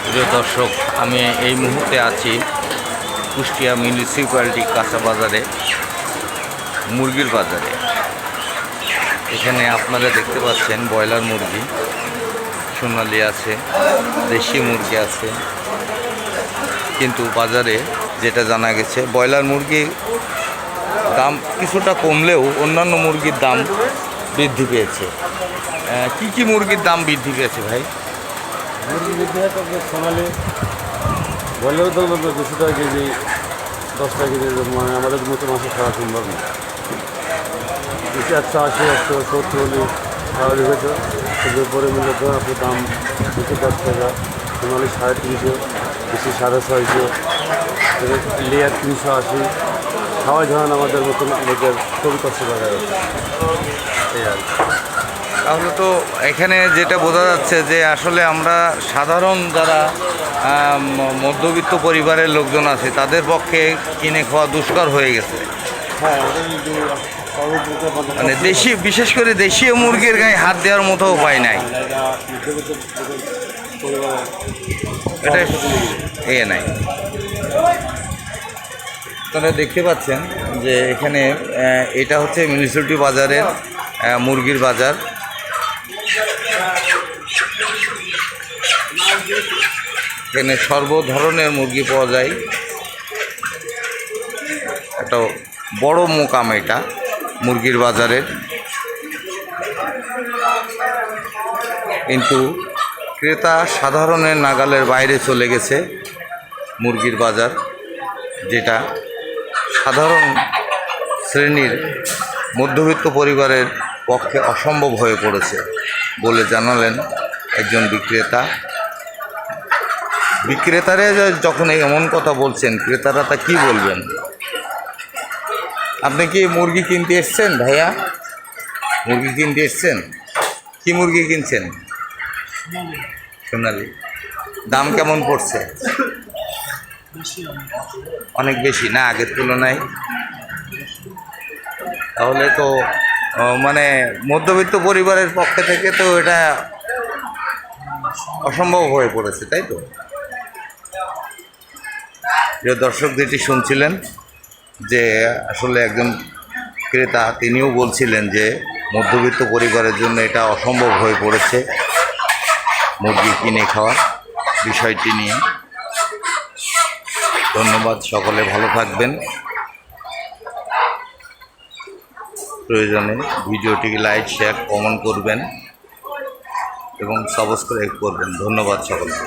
প্রিয় দর্শক, আমি এই মুহূর্তে আছি কুষ্টিয়া মিউনিসিপ্যালিটি কাঁচা বাজারে, মুরগির বাজারে। এখানে আপনারা দেখতে পাচ্ছেন ব্রয়লার মুরগি, সোনালি আছে, দেশি মুরগি আছে। কিন্তু বাজারে যেটা জানা গেছে, ব্রয়লার মুরগির দাম কিছুটা কমলেও অন্যান্য মুরগির দাম বৃদ্ধি পেয়েছে। কি কি মুরগির দাম বৃদ্ধি পেয়েছে ভাই? মুরগি বৃদ্ধি হয় তবে সোনালি ব্রয়লারের দাম বলতে 200 টাকা কেজি, 10 টাকা কেজি, মানে আমাদের মতো মাসে খাওয়া সম্ভব না। 180, 170 হলে খাওয়ালি হয়েছে। সেগুলোর পরে মিলে তো আপনার দাম 210 টাকা, সোনালি 350, বেশি 650, লেয়ার 380। খাওয়াই ধরেন আমাদের মতন লোকের খুবই কষ্ট করা যাচ্ছে এই আর কি। তাহলে তো এখানে যেটা বোঝা যাচ্ছে যে আসলে আমরা সাধারণ যারা মধ্যবিত্ত পরিবারের লোকজন আছে তাদের পক্ষে কিনে খাওয়া দুষ্কর হয়ে গেছে। হ্যাঁ, মানে দেশি, বিশেষ করে দেশীয় মুরগির গায়ে হাত দেওয়ার মতো উপায় নাই। এটা নাই। আপনারা দেখতে পাচ্ছেন যে এখানে এটা হচ্ছে মিউনিসিপ্যালিটি বাজারের মুরগির বাজার। এখানে সর্ব ধরনের মুরগি পাওয়া যায়। একটা বড় মোকাম এটা মুরগির বাজারের, কিন্তু ক্রেতা সাধারণের নাগালের বাইরে চলে গেছে। মুরগির বাজার যেটা সাধারণ শ্রেণীর মধ্যবিত্ত পরিবারের পক্ষে অসম্ভব হয়ে পড়েছে বলে জানালেন একজন বিক্রেতা। বিক্রেতারা যখন এমন কথা বলছেন, ক্রেতারা তা কী বলবেন? আপনি কি মুরগি কিনতে এসছেন ভাইয়া? মুরগি কিনতে এসছেন? কি মুরগি কিনছেন? সোনালি। দাম কেমন পড়ছে? অনেক বেশি না আগের তুলনায়? তাহলে তো মানে মধ্যবিত্ত পরিবারের পক্ষ থেকে তো এটা অসম্ভব হয়ে পড়েছে, তাই তো? প্রিয় দর্শক, যেটি শুনছিলেন যে আসলে একজন ক্রেতা তিনিও বলছিলেন যে মধ্যবিত্ত পরিবারের জন্য এটা অসম্ভব হয়ে পড়েছে মুরগি কিনে খাওয়ার বিষয়টি নিয়ে। ধন্যবাদ, সকলে ভালো থাকবেন। প্রয়োজনে ভিডিওটিকে লাইক, শেয়ার, কমেন্ট করবেন এবং সাবস্ক্রাইব করবেন। ধন্যবাদ সকলকে।